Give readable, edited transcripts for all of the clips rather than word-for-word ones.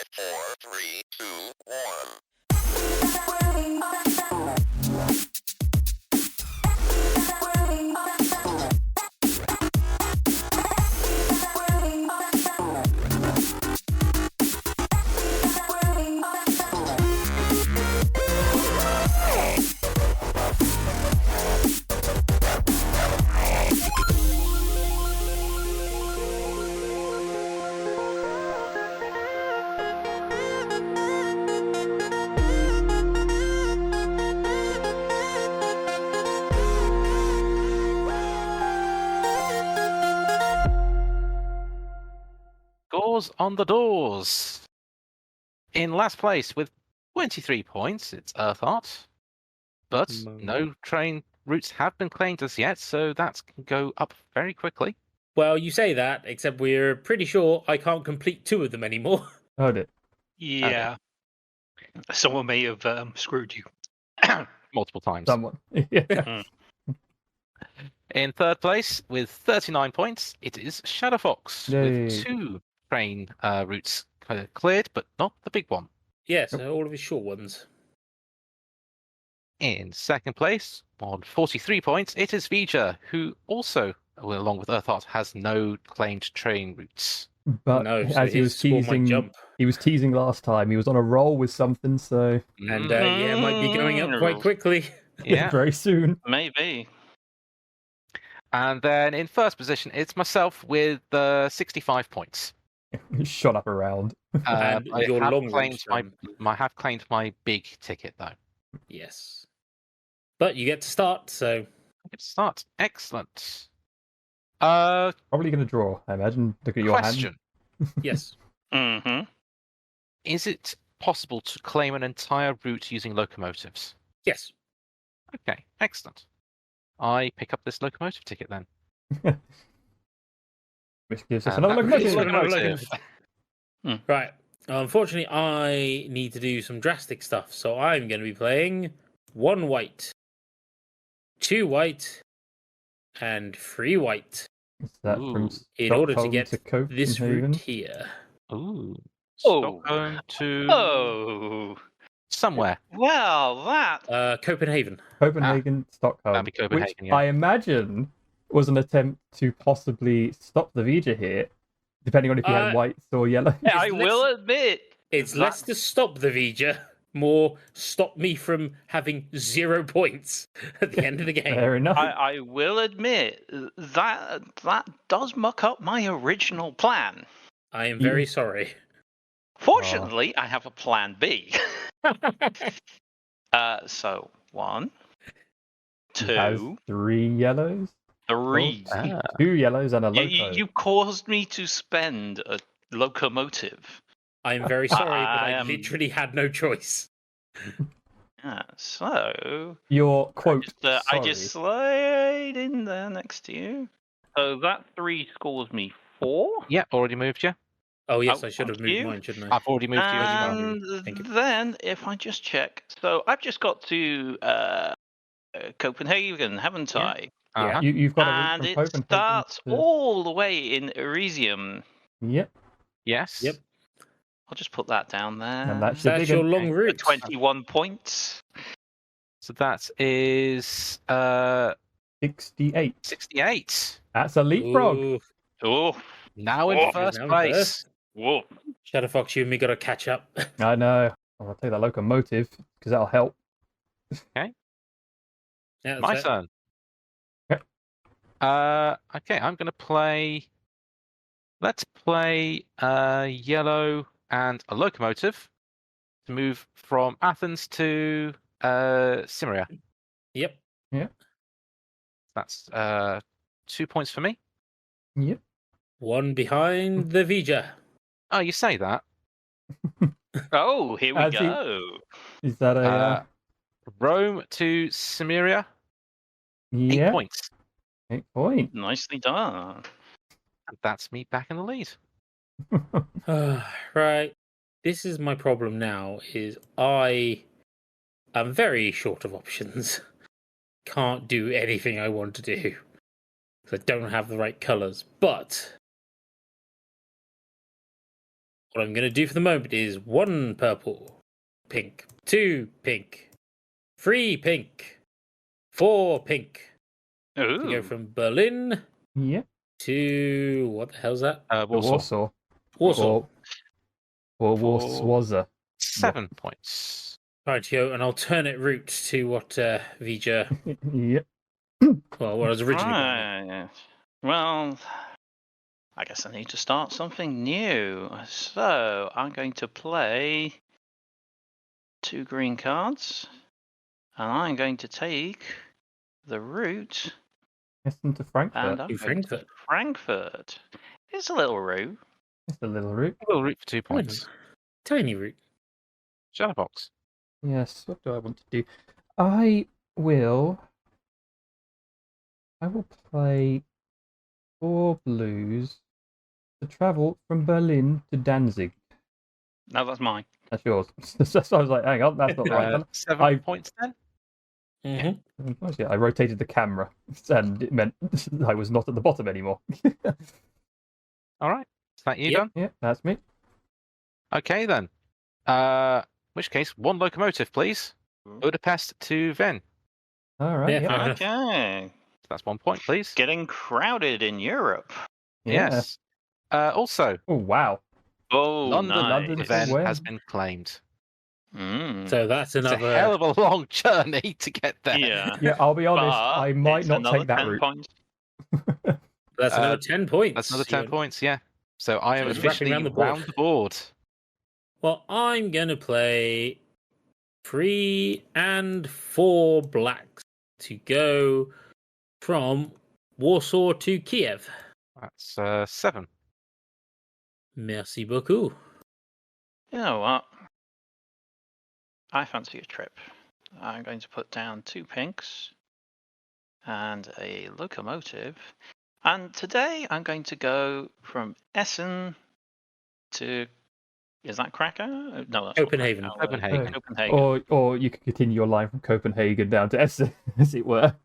4, 3, 2, 1. Scores on the doors. In last place with 23 points, it's Earthart. But no train routes have been claimed as yet, so that can go up very quickly. Well, you say that, except we're pretty sure I can't complete 2 of them anymore. Heard it. Yeah. Someone may have screwed you. Multiple times. Someone. Yeah. In third place with 39 points, it is Shadowfox Yay. with 2 train routes cleared, but not the big one. Yes, all of his short ones. In second place, on 43 points, it is Vger, who also, along with Earthart, has no claimed train routes. But No, so as he was his score might teasing, jump. he was teasing last time. He was on a roll with something, so And yeah, it might be going up quite quickly. Yeah. very soon. Maybe. And then in first position, it's myself with 65 points. He shot up around. And I your have long claimed route. I have claimed my big ticket, though. Yes. But you get to start, so... Good start. Excellent. Probably going to draw, I imagine. Look at your Question. hand. Yes. Mm-hmm. Is it possible to claim an entire route using locomotives? Yes. Okay, excellent. I pick up this locomotive ticket then. Which gives us And another that is locomotive. Right. Unfortunately, I need to do some drastic stuff, so I'm going to be playing 1 white, 2 white, and 3 white Is that Ooh. from in order to Stockholm get to this Copenhagen? route here. Ooh. Oh. Stockholm to Oh. somewhere. Well, that... Copenhagen. Copenhagen, Stockholm. That'd be Copenhagen, which yeah. I imagine was an attempt to possibly stop the Vger here, depending on if you had whites or yellows. Yeah, I will admit... It's that- less to stop the Vger, more stop me from having 0 points at the end of the game. Fair enough. I will admit that does muck up my original plan. I am very sorry. Fortunately, I have a plan B. So 1, He has 2, 3 yellows, 3. Ah. 2 yellows, and a loco. You caused me to spend a locomotive. I am very sorry, but I I am- literally had no choice. Yeah, so Your quote. I just slide in there next to you. So that 3 scores me 4. Yeah, already moved you. Oh, yes, Oh, I should have thank moved you. mine, shouldn't I? I've already moved you as well. And Thank you. then, if I just check, so I've just got to Copenhagen, haven't Yeah. I? Uh-huh. You've got a And route it from Copenhagen starts to... all the way in Elysium. Yep, Yes. Yep. I'll just put that down there. and that's So your that's big your one. long For route. 21 points. So that is 68. 68. That's a leapfrog. Ooh, Oh, Now in Oh, first now in place. first. whoa. Shadowfox, you and me got to catch up. I know. I'll take that locomotive because that'll help. Yeah, that's My it. turn. Okay. Okay, I'm going to play. Let's play yellow and a locomotive to move from Athens to Cimmeria. Yep. That's 2 points for me. Yep. 1 behind the Vger. Oh, you say that. Oh, here we As he- go. Is that a... Rome to Cimmeria. 8 yeah, points. 8 points. Nicely done. And that's me back in the lead. Right. This is my problem now, is I am very short of options. Can't do anything I want to do. Because I don't have the right colours. But What I'm going to do for the moment is 1 purple, pink, 2 pink, 3 pink, 4 pink. To go Ooh. from Berlin Yep. to what the hell's that? Warsaw. Warsaw. Or Warswaza. 7 points. Rightio, an alternate route to what Vger, Yep. well, what I was originally going with. Right. Well, I guess I need to start something new. So I'm going to play 2 green cards, and I'm going to take the route. Essen to Frankfurt. And I'm To going to Frankfurt. It's a little route. It's a little route. A little route for 2 points. Tiny route. Shadowbox. Yes, what do I want to do? I will play 4 blues to travel from Berlin to Danzig. No, that's mine. That's yours. So I was like, hang on, that's not right. 7 points then? Mm-hmm. Yeah, I rotated the camera, and it meant I was not at the bottom anymore. All right. Is that you Yep. done? Yeah, that's me. Okay, then. In which case, 1 locomotive, please. Budapest to Venn. All right. Yeah, Yeah. fair enough. Okay. That's 1 point, please. Getting crowded in Europe. Yeah. Yes. Also, Oh wow. Oh, London, nice. London to Venn When? has been claimed. Mm. So that's It's another. a hell of a long journey to get there. Yeah. Yeah, I'll be honest. But I might it's not another take that 10 route. points. That's another 10 points. That's another 10 points, yeah. So I am So it's wrapping officially around round the the board. board. Well, I'm going to play 3 and 4 blacks to go from Warsaw to Kiev. That's 7. Merci beaucoup. You know what? I fancy a trip. I'm going to put down 2 pinks and a locomotive. And today I'm going to go from Essen to. Is that Krakow? No, that's not Copenhagen. Krakow. Copenhagen. Copenhagen. Or you could continue your line from Copenhagen down to Essen, as it were.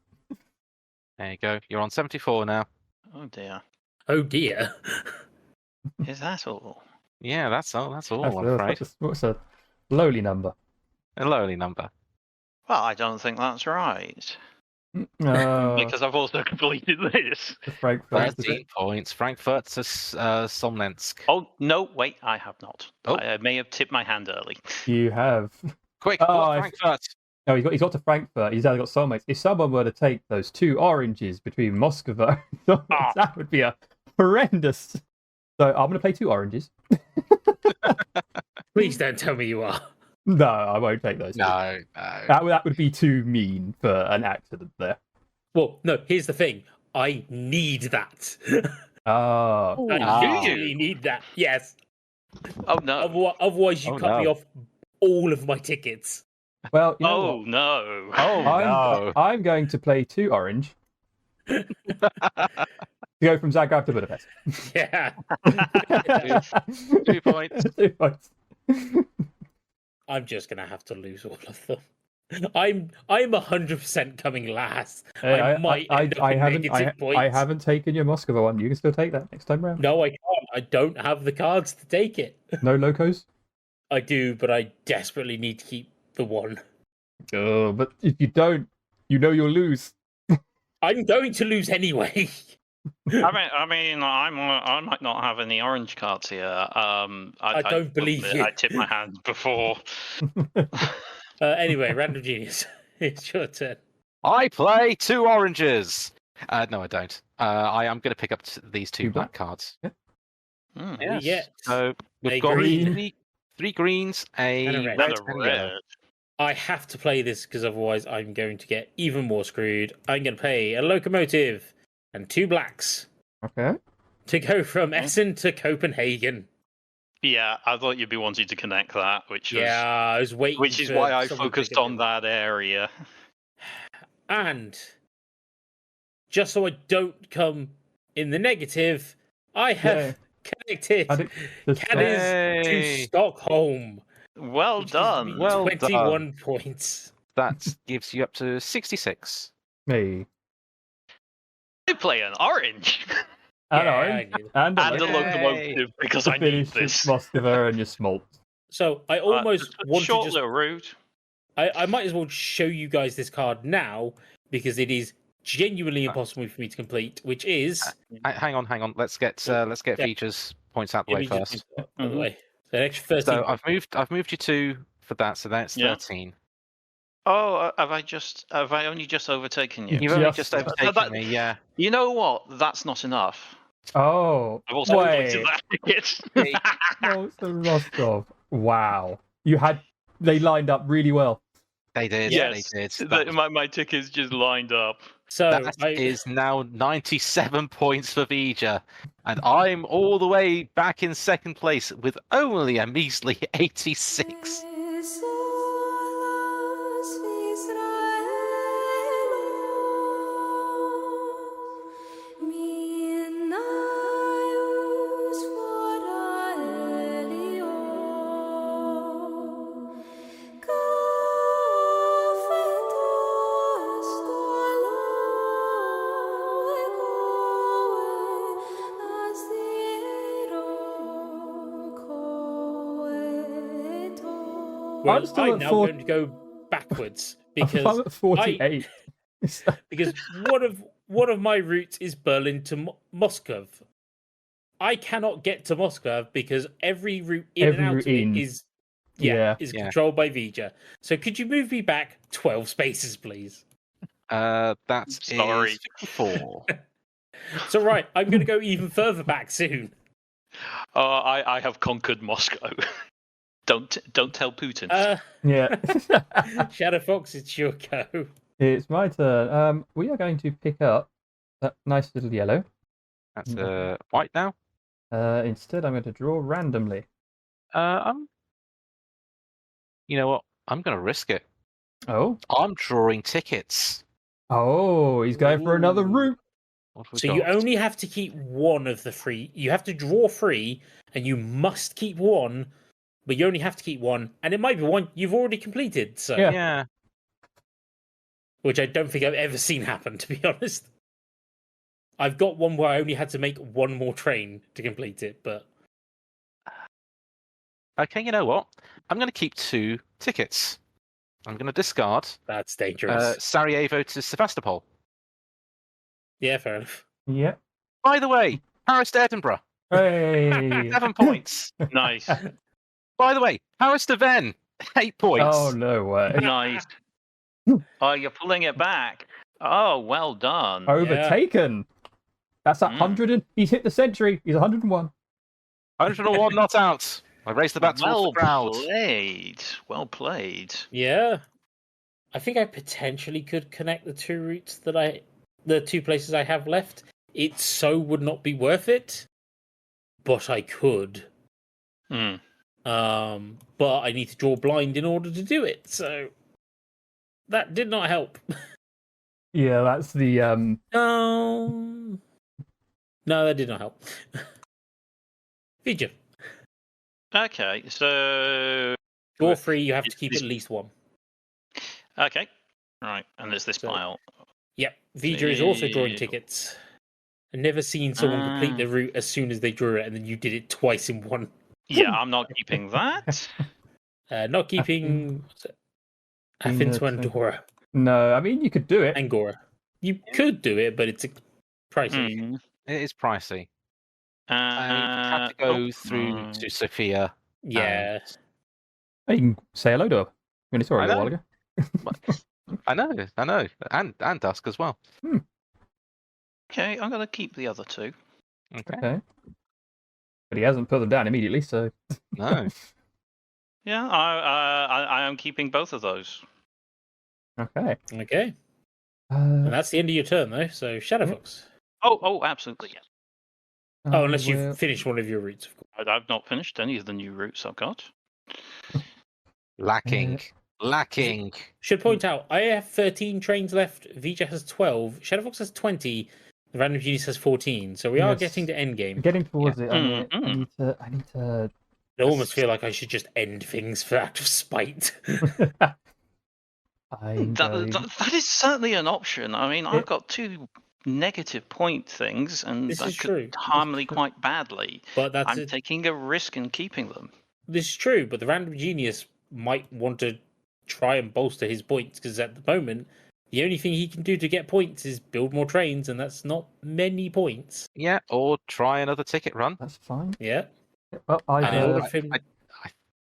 There you go. You're on 74 now. Oh dear. Oh dear. Is that all? Yeah, that's all, I'm afraid. That's a lowly number. A lowly number. Well, I don't think that's right. Oh, Because I've also completed this. the Frankfurt. 13 points. Frankfurt to Solnensk. Oh, no, wait, I have not. Oh. I may have tipped my hand early. You have. Quick, Oh, go I- Frankfurt. No, he's got to Frankfurt. He's either got soulmates. If someone were to take those 2 oranges between Moscow, that would be a horrendous. So I'm going to play 2 oranges. Please don't tell me you are. No, I won't take those. No. That would be too mean for an accident there. Well, no, here's the thing. I need that. Oh, I Ah. usually need that. Yes. Oh, no. Otherwise, you Oh, cut me no. off all of my tickets. well, you know Oh, what? no. Oh, no. I'm going to play 2 orange to go from Zagreb to Budapest. Yeah. 2 points. 2 points. I'm just gonna have to lose all of them. I'm 100% coming last. Hey, I might end up with negative points. I haven't taken your Moscow one. You can still take that next time round. No, I can't. I don't have the cards to take it. No locos. I do, but I desperately need to keep the one. Oh, but if you don't, you know you'll lose. I'm going to lose anyway. I might not have any orange cards here. I don't believe you. I tipped my hand before. Anyway, Random Genius, it's your turn. I play 2 oranges. No, I don't. I am going to pick up these 2 2 black black? cards. Hmm. Yes. Yeah. So A we've got green. three greens, a And a red. red, Another and a red. yellow. I have to play this because otherwise I'm going to get even more screwed. I'm going to play a locomotive and 2 blacks Okay. to go from Essen to Copenhagen. Yeah, I thought you'd be wanting to connect that, which I was waiting. which is for why I someone to focused pick it on up. that area. And just so I don't come in the negative, I have connected Had it- just- Cadiz to Hey. Stockholm. Well which gives done. me Well 21 points. That gives you up to 66. Hey. I play an orange. and Yeah, I orange, knew. and And the Yay. locomotive, because I to need finish this. Moskva and your smolt. So I almost want to Short just. little route. I might as well show you guys this card now because it is genuinely impossible for me to complete, which is. Hang on. Let's get features points out the way first. By the way, so an extra 13. So I've moved you 2 for that, so that's 13. Oh, have I only just overtaken you? You've only Just- just overtaken me, yeah. You know what? That's not enough. Oh, I've also wait. completed that ticket. Molten Rostov. Wow. They lined up really well. They did. Yes, They did. my tickets just lined up. So That is now 97 points for Vger, and I'm all the way back in second place with only a measly 86. well, I'm still I'm at now 4 going to go backwards I'm because at 48. because one of my routes is Berlin to Moscow. I cannot get to Moscow because every route in Every and out route of it in. is Yeah. controlled by Vger. So could you move me back 12 spaces, please? That Sorry. is 54. So right, I'm going to go even further back soon. I have conquered Moscow. Don't tell Putin. Yeah. Shadow Fox, it's your go. It's my turn. We are going to pick up that nice little yellow. That's white now. Instead, I'm going to draw randomly. You know what? I'm going to risk it. Oh. I'm drawing tickets. Oh, he's going for another Ooh. route. What have we So got? you only have to keep one of the 3. You have to draw 3, and you must keep 1, but you only have to keep 1, and it might be one you've already completed. So Yeah. Yeah. which I don't think I've ever seen happen, to be honest. I've got one where I only had to make 1 more train to complete it, but Okay, you know what? I'm going to keep 2 tickets. I'm going to discard that's dangerous. Sarajevo to Sevastopol. Yeah, fair enough. Yep. By the way, Paris to Edinburgh, Hey. 7 points. Nice. By the way, Paris to Vennes, 8 points. Oh, no way. Nice. Oh, you're pulling it back. Oh, well done. Overtaken. That's 100. He's hit the century. He's 101. 101 not out. I raised the bat towards the crowd. Played. Well played. Yeah. I think I potentially could connect the 2 routes the 2 places I have left. It so would not be worth it, but I could. Hmm. But I need to draw blind in order to do it, so that did not help. Yeah, that's the No, that did not help. Vger. Okay, so Draw 3, you have to keep at least 1. okay, right, and there's this So- pile. Yep, Vger is also drawing Ew. tickets. I've never seen someone complete the route as soon as they drew it, and then you did it twice in one. Yeah, I'm not keeping that. Not keeping Athens to Andorra. no. I mean, you could do it. Angora. You could do it, but it's pricey. Hmm. It is pricey. I have to go through to Sofia. Yeah. You can say hello to her. When it's already a I while know. ago. I know, and Dusk as well. Okay, I'm gonna keep the other 2. Okay. Okay. But he hasn't put them down immediately, so. No. Yeah, I am keeping both of those. Okay. Okay. And Uh, that's the end of your turn, though. So Shadow Fox. Oh, absolutely. Yeah. Oh, unless well, you've finished one of your routes, of course. I've not finished any of the new routes I've got. Lacking. Should point out, I have 13 trains left. Vger has 12. Shadow Fox has 20. The Random Genius has 14. So we are Yes. getting to endgame. Getting towards it. I Mm-hmm. need to. I almost feel like I should just end things for out of spite. I'm going... That is certainly an option. I mean, I've got 2 negative point things, and This that is could true. harm me quite badly. But I'm taking a risk in keeping them. This is true, but the random genius might want to try and bolster his points, because at the moment, the only thing he can do to get points is build more trains, and that's not many points. Yeah, or try another ticket run. That's fine. Yeah. Well, And in order I, for him,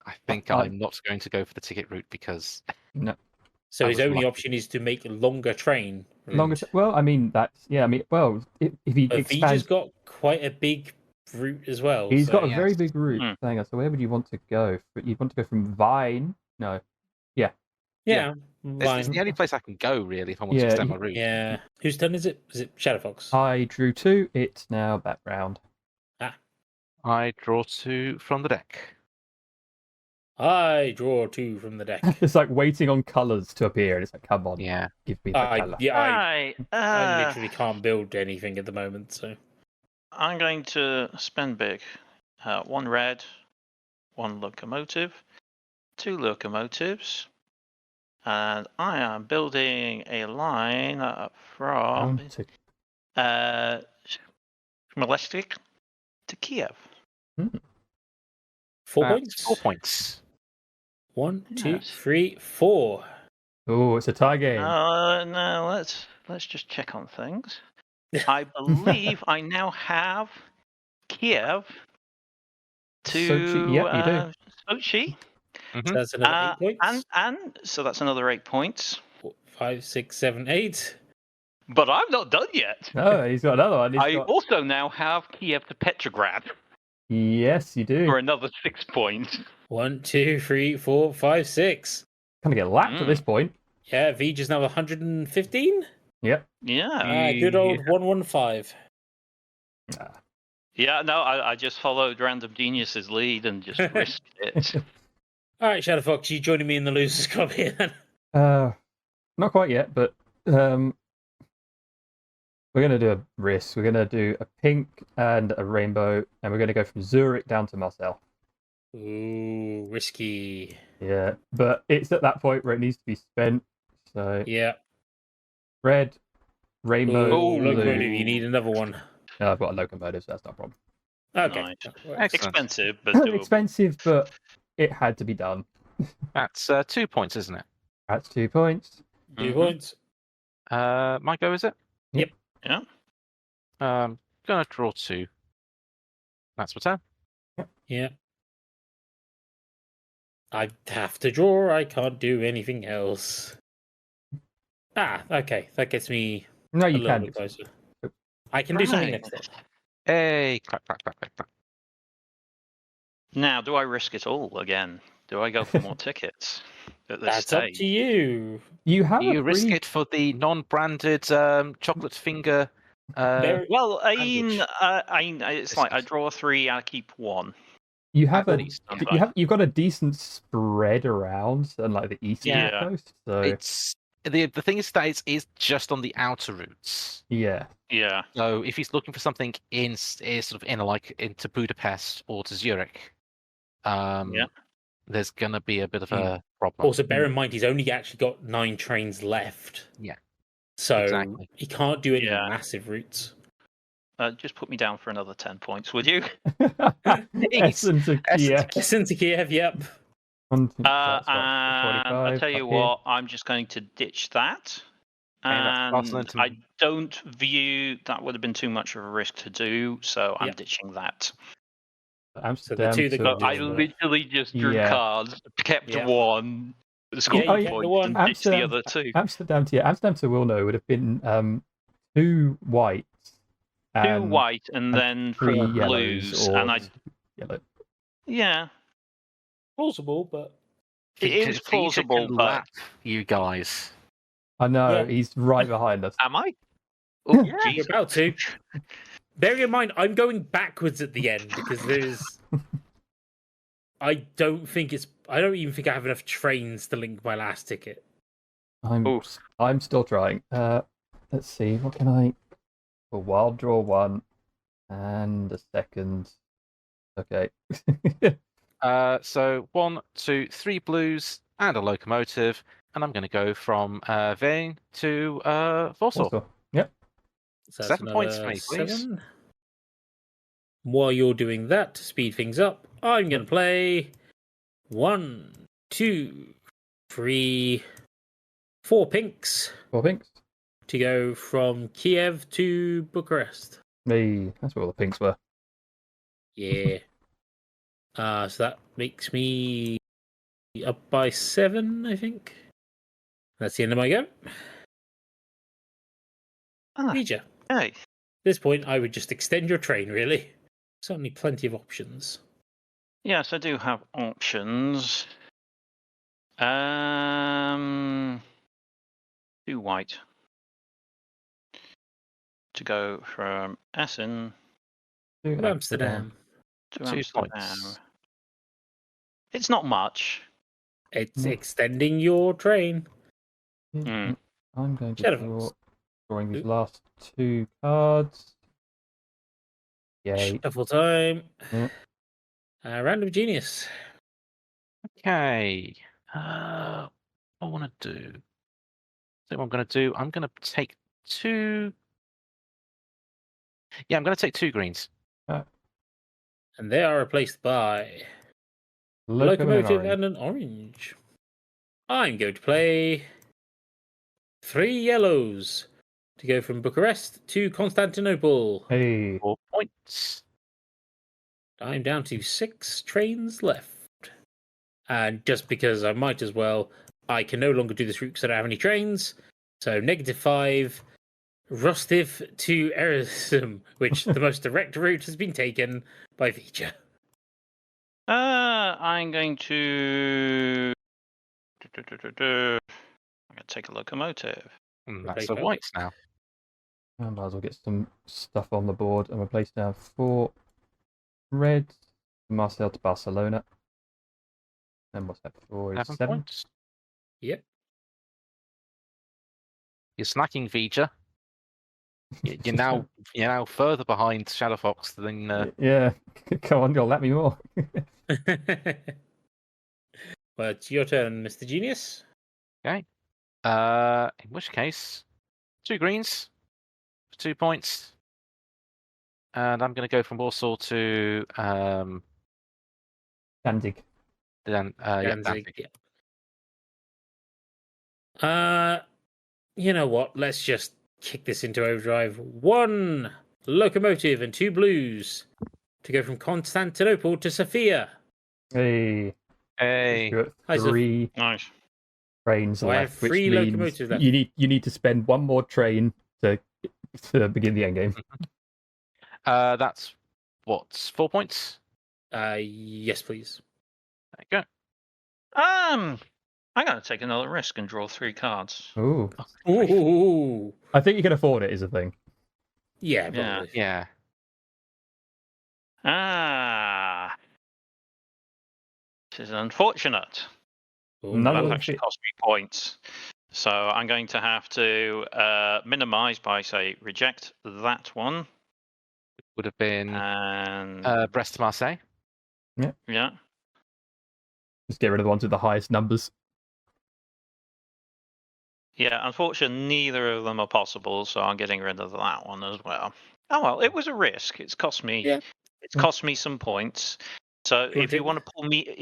I think I'm not going to go for the ticket route because no. so I his was only lucky. option is to make a longer train. Longer. route. Well, I mean that's yeah. I mean, well, if he But expands, Vger's got quite a big route as well. he's so- got a yes. very big route. Hmm. Hang on, so where would you want to go? You'd want to go from Vine. No. Yeah. It's Fine. the only place I can go really if I want Yeah, to extend my route. Yeah. Whose turn is it? Is it Shadowfox? I drew 2. It's now that round. I draw 2 from the deck. I draw 2 from the deck. It's like waiting on colours to appear, and it's like, come on, Yeah. give me the colour. I Right. literally can't build anything at the moment, so I'm going to spend big. 1 red, 1 locomotive, 2 locomotives, and I am building a line from Down to- Molestic to Kiev. 4 That's points. 4 points. 1, 2, Yes. 3, 4. Oh, it's a tie game. No, let's just check on things. I believe I now have Kiev to Sochi, yeah, you do. Sochi. So that's another 8 points. And so that's another 8 points. 5, 6, 7, 8. But I'm not done yet. No, he's got another one. I also now have Kiev to Petrograd Yes, you do. for another 6 points. 1, 2, 3, 4, 5, 6. Kind of get lapped at this point. Yeah, Vger's now 115. Yep. Yeah. Good old 115. Yeah, no, I just followed Random Genius's lead and just risked it. All right, Shadowfox, you joining me in the Losers Club here then? Not quite yet, but we're going to do a risk. We're going to do a pink and a rainbow, and we're going to go from Zurich down to Marseille. Ooh, risky. Yeah, but it's at that point where it needs to be spent. So Yeah. red, rainbow, Ooh, blue. locomotive, you need another one. No, I've got a locomotive, so that's not a problem. Okay. Nice. that works. Excellent. Expensive, but doable. Expensive, but it had to be done. That's 2 points, isn't it? That's 2 points. 2 Mhm. points. My go, is it? Yep. Yeah. Gonna draw 2. That's my turn. Yeah. I have to draw. I can't do anything else. Okay. That gets me No, a you little can. bit closer. I can do something Right. next turn. Hey, clap, clap, clap, clap, clap. Now, do I risk it all again? Do I go for more tickets at this That's up stage? to you. You have You a risk free... it for the non-branded chocolate finger. There- Well, Sandwich. it's like I draw 3, I keep 1. You have At a least, you've got a decent spread around on like the eastern Yeah. coast. So It's the thing is that it is just on the outer routes. yeah. Yeah. So if he's looking for something in sort of inner, like into Budapest or to Zurich, Yeah. there's gonna be a bit of a problem. Also, bear in mind, he's only actually got 9 trains left. Yeah. So Exactly. he can't do any Yeah. massive routes. Just put me down for another 10 points, would you? Essen to Kiev. Listen to Kiev, yep. And I tell you what, I'm just going to ditch that. that's Barcelona And to- I don't view that would have been too much of a risk to do, so I'm Yep. ditching that. Amsterdam two that to... got I Yeah. literally just drew Yeah. cards, kept Yeah. 1, scored Yeah, you kept the points, one. and ditched the Amsterdam- other 2. Amsterdam to Wilno would have been 2 whites. 2 and white and then 3 4 yellows blues, or and I yellow. yeah, Plausible, but it was Vger plausible, can but lap you guys. I know, Yeah. he's right behind us. am I? Oh, you're Jesus. about to. Bearing in mind, I'm going backwards at the end because there's. I don't even think I have enough trains to link my last ticket. I'm still trying. Let's see, what can I... A wild draw 1 and a second. Okay. So 1, 2, 3 blues and a locomotive, and I'm going to go from Vane to Warsaw. Also, yep. So that's 7 points for another me, please. 7. While you're doing that, to speed things up, I'm going to play 1, 2, 3, 4 pinks 4 pinks. to go from Kiev to Bucharest. Me. That's where all the pinks were. Yeah. So that makes me up by 7, I think. That's the end of my go. Vger. Okay. At this point, I would just extend your train, really. Certainly plenty of options. Yes, I do have options. 2 white to go from Essen To To Amsterdam. to 2 Amsterdam. points. It's not much. It's extending your train. Mm. I'm going to Shadowfox. drawing these Oop. last 2 cards. Yay. Shuffle time. Yeah. Round of Genius. Okay. What I want to do. So what I'm going to do, I'm going to take 2. Yeah, I'm going to take 2 greens. And they are replaced by Locomotive Locomotive and an orange. I'm going to play 3 yellows to go from Bucharest to Constantinople. Hey. 4 points. I'm down to 6 trains left. And just because I might as well, I can no longer do this route because I don't have any trains. So -5, Rostov to Erzurum, which the most direct route has been taken by Vger. I'm going to. I'm going to take a locomotive. That's Replace the both. whites now. I might as well get some stuff on the board. I'm going to place down 4 reds. Marseille to Barcelona. And what's that for? 7 7. points. Yep. You're snacking, Vger. You're now further behind Shadowfox than. Yeah. Come on, you'll let me more. Well, it's your turn, Mr. Genius. In which case, 2 greens for 2 points, and I'm going to go from Warsaw to Danzig. Danzig, yeah. You know what? Let's just kick this into overdrive. 1 locomotive and 2 blues to go from Constantinople to Sofia. Hey. Hey. You're at Hi, Sof. 3 Nice. trains So I have left, which 3 means locomotives left. you need to spend 1 more train to begin the end game. That's what, 4 points? Yes, please. There you go. I'm going to take another risk and draw 3 cards. Ooh. Ooh. I think you can afford it, is the thing. Yeah, Yeah. probably. Yeah. This is unfortunate. Ooh, None That of them actually fit. cost me points. So I'm going to have to minimize by, say, reject that one. Would have been And Brest to Marseille. yeah. Just get rid of the ones with the highest numbers. Yeah, unfortunately, neither of them are possible, so I'm getting rid of that one as well. Oh well, it was a risk. It's cost me. Yeah. It's cost me some points. So if you want to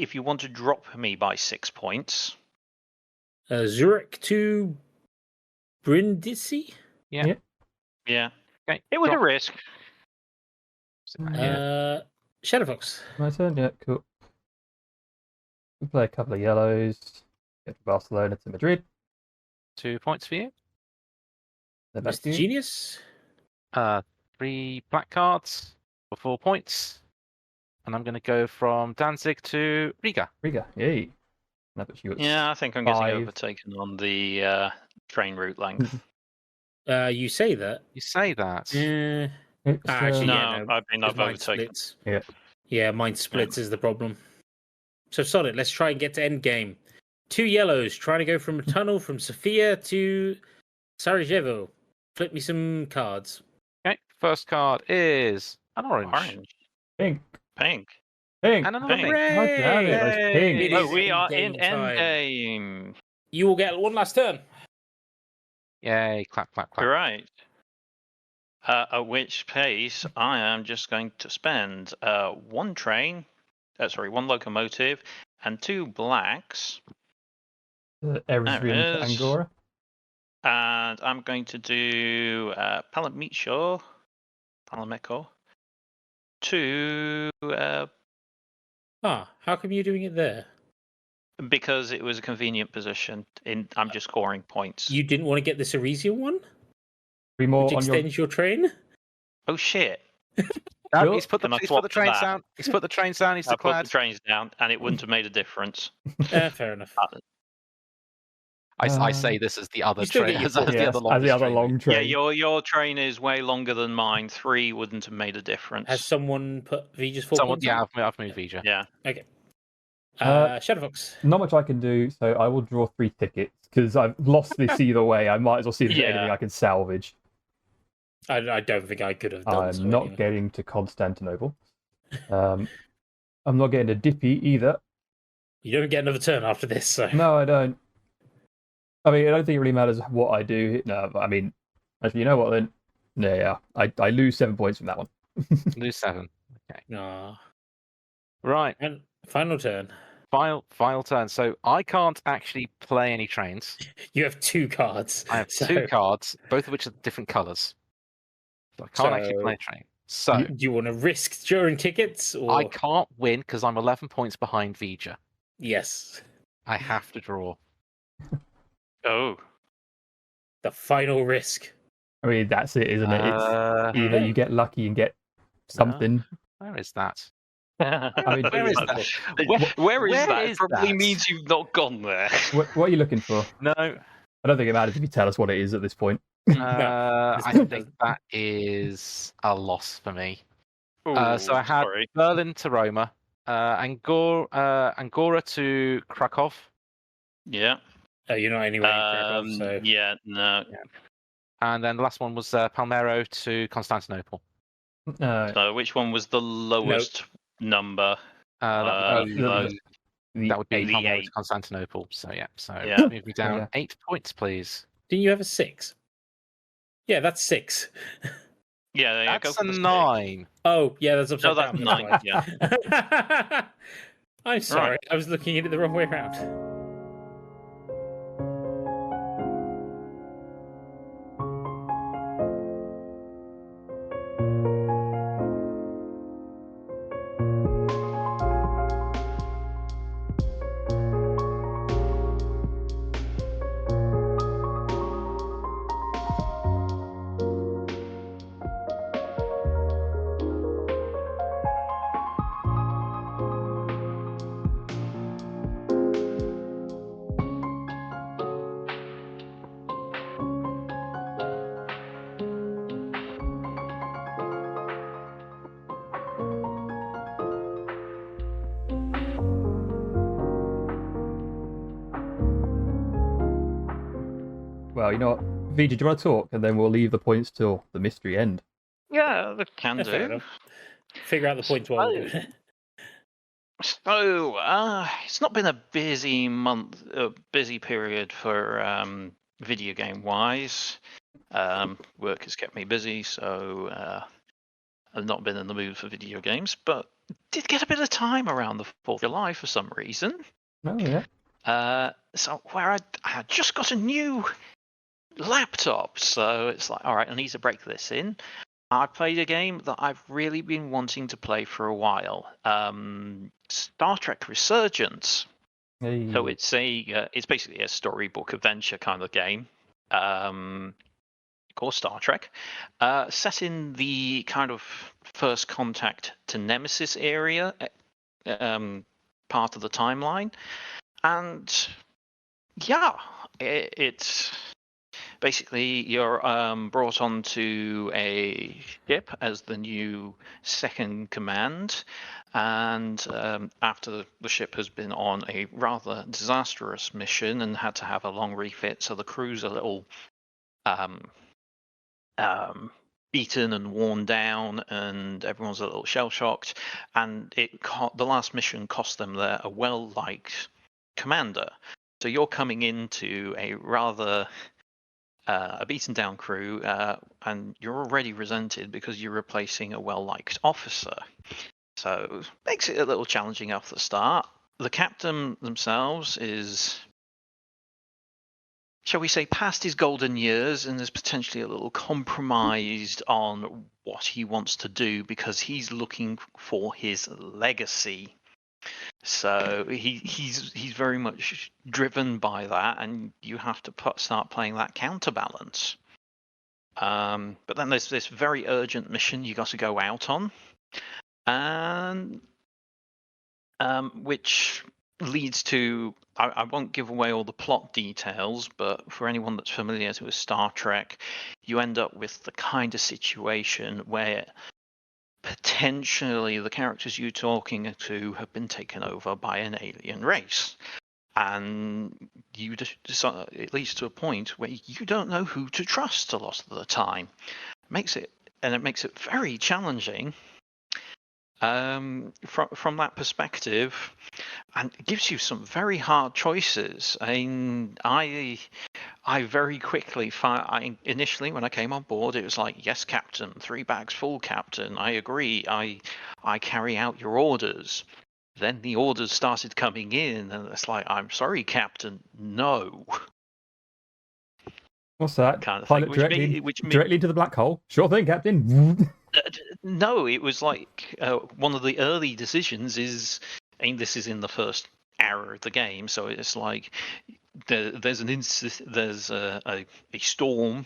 if you want to drop me by 6 points, Zurich to Brindisi? Yeah. yeah, Okay. it was a drop. risk. Yeah. Shadowfox. My turn? Yeah, cool. We play a couple of yellows. Get to Barcelona to Madrid. 2 points for you. They're back to Mr. you. Genius. 3 black cards for 4 points. And I'm going to go from Danzig to Riga. Riga, yay. Now that you got Yeah, I think I'm getting 5. overtaken on the train route length. You say that. You say that. It's, Actually, No, yeah, no. I've been because mine overtaken. splits. Yeah. Yeah, mine splits is the problem. So solid. Let's try and get to end game. 2 yellows trying to go from a tunnel from Sofia to Sarajevo. Flip me some cards. Okay. First card is an orange. Orange, pink. pink. Pink. And another Pink. pink. God damn it, those Yay! pinks. It Oh, is we are in end game time. end game. You will get one last turn. Yay! Clap, clap, clap. Right. At which case, I am just going to spend one locomotive, and 2 blacks. Ever's There it to is. Angora. And I'm going to do Palameco to How come you're doing it there? because it was a convenient position. I'm just scoring points. You didn't want to get the Ceresia one, 3 more which on your. extends your train? Oh shit! No, Cool. he's put the Can I he's put swap the to trains that? down. He's put the trains down. He's I put the declared. trains down, and it wouldn't have made a difference. Fair enough. I say this as the other You still get train, your as the points. other as the other train. long train. Yeah, your train is way longer than mine. 3 wouldn't have made a difference. Has someone put Vger's 4 Someone, points yeah, on? I've moved Vger. Yeah. Okay. Uh, Shadowfox. Not much I can do, so I will draw 3 tickets because I've lost this either way. I might as well see if there's Yeah. anything I can salvage. I don't think I could have done so. I'm not anyway. getting to Constantinople. I'm not getting to Dippy either. You don't get another turn after this, so. No, I don't. I mean, I don't think it really matters what I do. No, I mean, actually, you know what then? Yeah, I lose 7 points from that one. Lose 7. Okay. Nah. Right. And final turn. Final turn. So I can't actually play any trains. You have 2 cards. I have so 2 cards, both of which are different colours. So I can't actually play a train. So Do you want to risk drawing tickets? Or... I can't win because I'm 11 points behind Vger. Yes. I have to draw. Oh. The final risk. I mean, that's it, isn't it? It's either you get lucky and get something. Where is that? I mean, Where is that? Where is Where that? is It probably that? means you've not gone there. What are you looking for? No. I don't think it matters if you tell us what it is at this point. I think that is a loss for me. Ooh, So I had sorry. Berlin to Roma, Angora to Krakow, Yeah. You're not anywhere in Krakow, so. Yeah, no. and then the last one was Palmero to Constantinople. So which one was the lowest number? That would be the Palmero 8. to Constantinople. So yeah, Yeah. move me down 8 points, please. Didn't you have a 6? Yeah, that's 6. Yeah, go That's for a the 9. Oh, yeah, that's upside No, that's down. 9, why. yeah. I'm sorry. I was looking at it the wrong way around. Well, you know what? Vija, do you want to talk? And then we'll leave the points till the mystery end. Yeah, that can That's fair do. enough. Figure out the points while we're doing it. So, it's not been a busy month, busy period for video game wise. Work has kept me busy, so I've not been in the mood for video games, but did get a bit of time around the 4th of July for some reason. Oh, yeah. So where I had just got a new laptop, so it's like, all right, I need to break this in. I played a game that I've really been wanting to play for a while. Star Trek Resurgence. Hey. So it's basically a storybook adventure kind of game. Called Star Trek. Set in the kind of First Contact to Nemesis area, part of the timeline. And yeah, it's basically you're brought onto a ship as the new second command, and after the ship has been on a rather disastrous mission and had to have a long refit, so the crew's a little beaten and worn down, and everyone's a little shell shocked, and the last mission cost them a well-liked commander. So you're coming into a rather a beaten down crew, and you're already resented because you're replacing a well-liked officer. So makes it a little challenging off the start. The captain themselves is, shall we say, past his golden years and is potentially a little compromised on what he wants to do because he's looking for his legacy. So he's very much driven by that, and you have to start playing that counterbalance. But then there's this very urgent mission you got to go out on, and which leads to, I won't give away all the plot details, but for anyone that's familiar with Star Trek, you end up with the kind of situation where potentially the characters you're talking to have been taken over by an alien race. And it leads to a point where you don't know who to trust a lot of the time. It makes it very challenging from that perspective, and it gives you some very hard choices. I very quickly initially when I came on board, it was like, yes, Captain, 3 bags full, Captain. I agree. I carry out your orders. Then the orders started coming in, and it's like, I'm sorry, Captain, no. What's that? Kind of Pilot thing. directly into the black hole? Sure thing, Captain. No, it was like one of the early decisions is, this is in the first hour of the game, so it's like there's a storm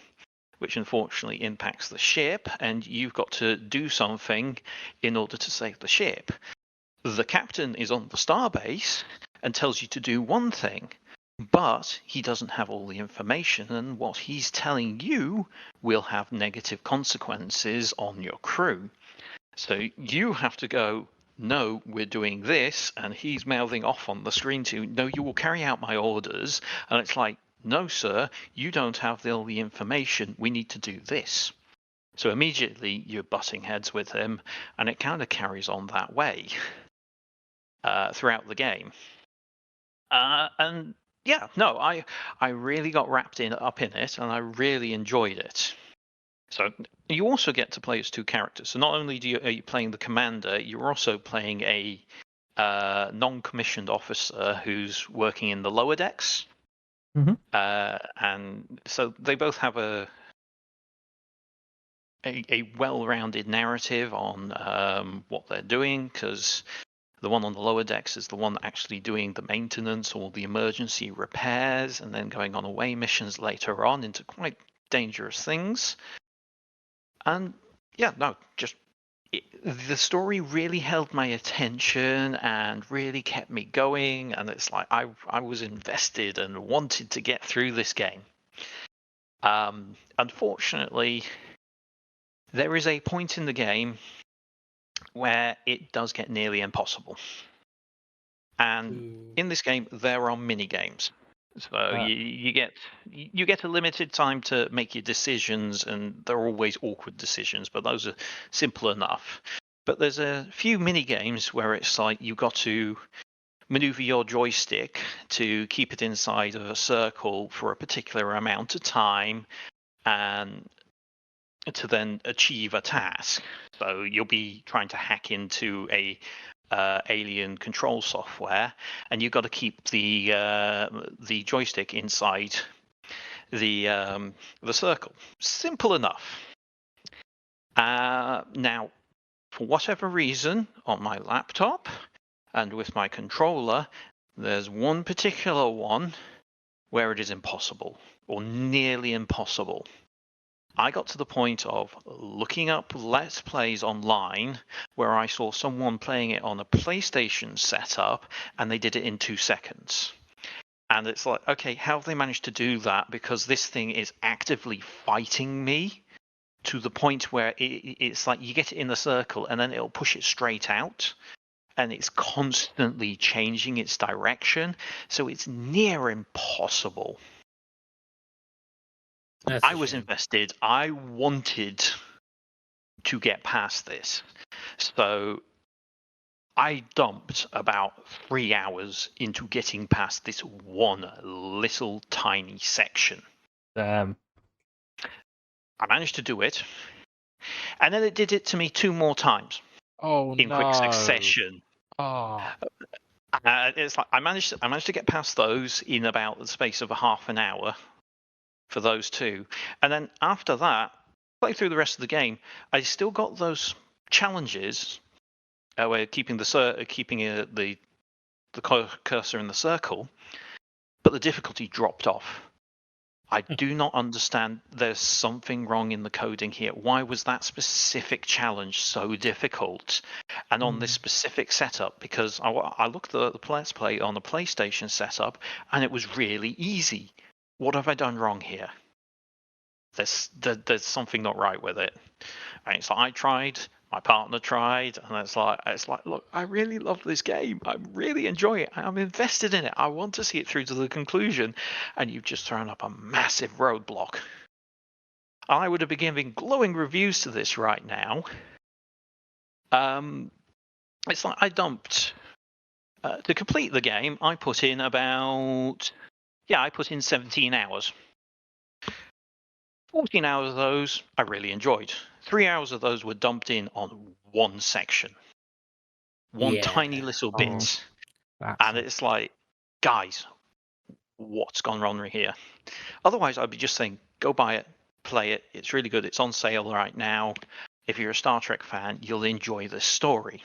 which unfortunately impacts the ship, and you've got to do something in order to save the ship. The captain is on the starbase and tells you to do one thing, but he doesn't have all the information, and what he's telling you will have negative consequences on your crew. So you have to go, no, we're doing this, and he's mouthing off on the screen to, no, you will carry out my orders, and it's like, no, sir, you don't have all the information, we need to do this. So immediately you're butting heads with him, and it kind of carries on that way throughout the game. And yeah, no, I really got wrapped up in it, and I really enjoyed it. So you also get to play as 2 characters. So not only are you playing the commander, you're also playing a non-commissioned officer who's working in the lower decks. Mm-hmm. And so they both have a well-rounded narrative on what they're doing, because the one on the lower decks is the one actually doing the maintenance or the emergency repairs, and then going on away missions later on into quite dangerous things. And yeah, no, the story really held my attention and really kept me going, and it's like I was invested and wanted to get through this game. Unfortunately, there is a point in the game where it does get nearly impossible. And in this game, there are mini games. So you get a limited time to make your decisions, and they're always awkward decisions, but those are simple enough. But there's a few mini games where it's like you've got to maneuver your joystick to keep it inside of a circle for a particular amount of time, and to then achieve a task. So you'll be trying to hack into a alien control software, and you've got to keep the joystick inside the circle. Simple enough. Now, for whatever reason, on my laptop and with my controller, there's one particular one where it is impossible, or nearly impossible. I got to the point of looking up Let's Plays online where I saw someone playing it on a PlayStation setup, and they did it in 2 seconds. And it's like, okay, how have they managed to do that? Because this thing is actively fighting me to the point where it's like you get it in the circle and then it'll push it straight out, and it's constantly changing its direction. So it's near impossible. I was invested. I wanted to get past this. So I dumped about 3 hours into getting past this one little tiny section. Damn. I managed to do it, and then it did it to me 2 more times in quick succession. Oh. It's like I managed to get past those in about the space of a half an hour for those 2, and then after that, play through the rest of the game. I still got those challenges where keeping the cursor in the circle, but the difficulty dropped off. I do not understand. There's something wrong in the coding here. Why was that specific challenge so difficult? And on this specific setup, because I looked at the Let's Play on the PlayStation setup, and it was really easy. What have I done wrong here? There's something not right with it. And it's like I tried, my partner tried, and it's like, look, I really love this game. I really enjoy it. I'm invested in it. I want to see it through to the conclusion, and you've just thrown up a massive roadblock. I would have been giving glowing reviews to this right now. It's like I dumped to complete the game. I put in 17 hours. 14 hours of those I really enjoyed. 3 hours of those were dumped in on one section. One tiny little bit. And it's like, guys, what's gone wrong here? Otherwise, I'd be just saying, go buy it, play it. It's really good. It's on sale right now. If you're a Star Trek fan, you'll enjoy this story.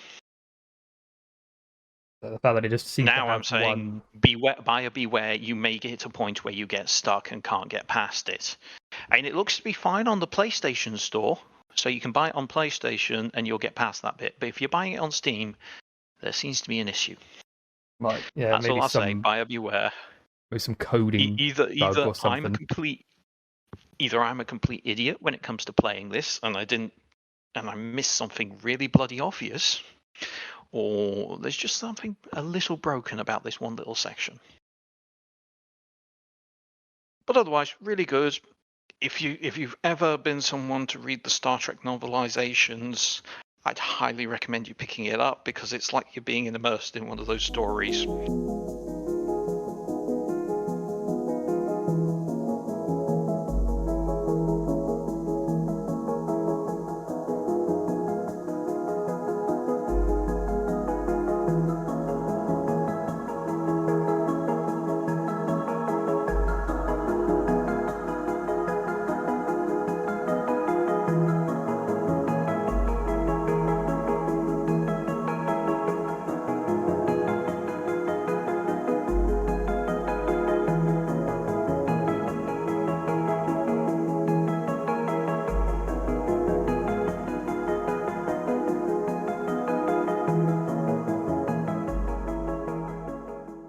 The fact that it just seems now I'm saying, beware, buyer beware. You may get to a point where you get stuck and can't get past it. And it looks to be fine on the PlayStation Store, so you can buy it on PlayStation and you'll get past that bit. But if you're buying it on Steam, there seems to be an issue. Right, yeah, that's maybe all I'll say. Buyer beware. With some coding, either or something. I'm a complete idiot when it comes to playing this, and I missed something really bloody obvious. Or there's just something a little broken about this one little section. But otherwise, really good. If you've ever been someone to read the Star Trek novelizations, I'd highly recommend you picking it up because it's like you're being immersed in one of those stories.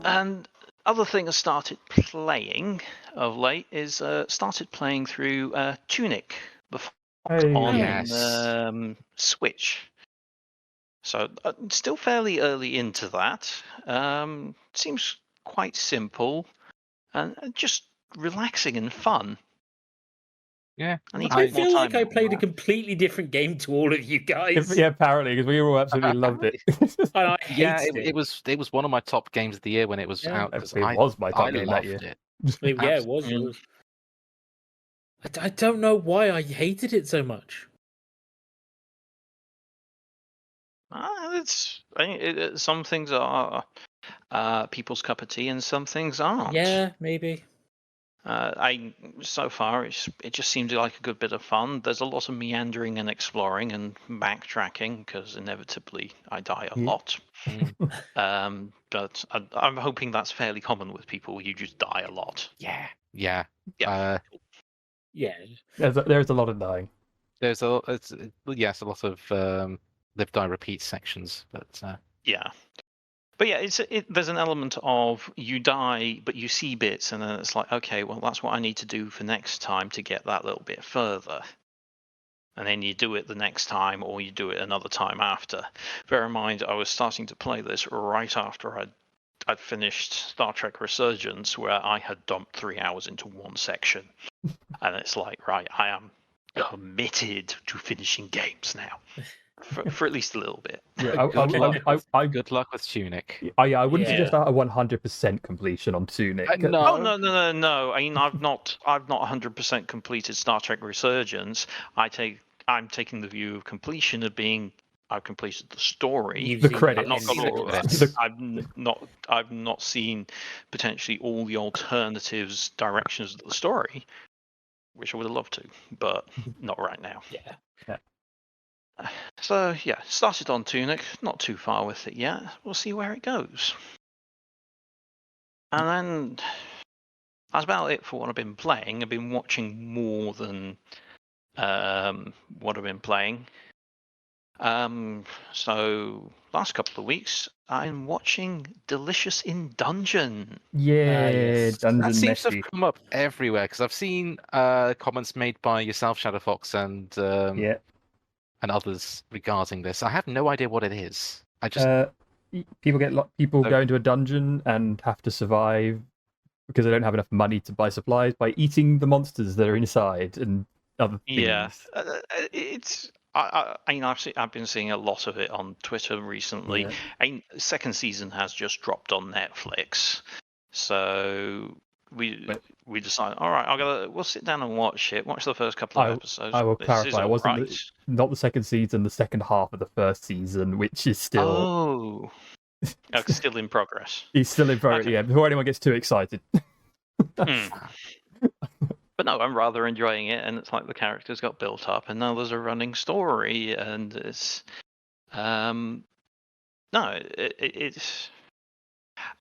And other thing I started playing of late is started playing through Tunic on Switch. So still fairly early into that. Seems quite simple and just relaxing and fun. Yeah, I feel like I played a completely different game to all of you guys. Yeah, apparently, because we all absolutely loved it. And I hated it was one of my top games of the year when it was out. It was my top game that year. It was yours. I don't know why I hated it so much. Some things are people's cup of tea, and some things aren't. Yeah, maybe. So far it just seemed like a good bit of fun. There's a lot of meandering and exploring and backtracking because inevitably I die a lot. But I'm hoping that's fairly common with people. You just die a lot. Yeah. There's a lot of dying. There's a lot of live die repeat sections, but yeah. But yeah, there's an element of you die, but you see bits, and then it's like, okay, well, that's what I need to do for next time to get that little bit further. And then you do it the next time, or you do it another time after. Bear in mind, I was starting to play this right after I'd finished Star Trek Resurgence, where I had dumped 3 hours into one section. And it's like, right, I am committed to finishing games now. for at least a little bit. Yeah, Good luck with Tunic. I wouldn't Yeah. suggest a 100% completion on Tunic. No. Oh no! I mean, I've not 100% completed Star Trek Resurgence. I'm taking the view of completion of being I've completed the story. You've The seen credits. I've not got The all of credits. that. I've not seen potentially all the alternatives directions of the story, which I would have loved to, but not right now. Yeah. So yeah, started on Tunic, not too far with it yet. We'll see where it goes. And then that's about it for what I've been playing. I've been watching more than what I've been playing. So last couple of weeks, I'm watching Delicious in Dungeon. Yeah, yes. Dungeon That seems to Messi. have come up everywhere because I've seen comments made by yourself, Shadowfox, Yeah. and others regarding this. I have no idea what it is. I just People So- go into a dungeon and have to survive because they don't have enough money to buy supplies by eating the monsters that are inside and other things. Yeah, it's. I mean, I've been seeing a lot of it on Twitter recently. Yeah. I mean, second season has just dropped on Netflix, so we decided, all right, we'll sit down and watch it. Watch the first couple of episodes. I will This clarify. is It wasn't alright. not the second season, the second half of the first season, which is still Still in progress. he's still in progress. Okay. Yeah, before anyone gets too excited. But no, I'm rather enjoying it, and it's like the characters got built up, and now there's a running story, and it's it's.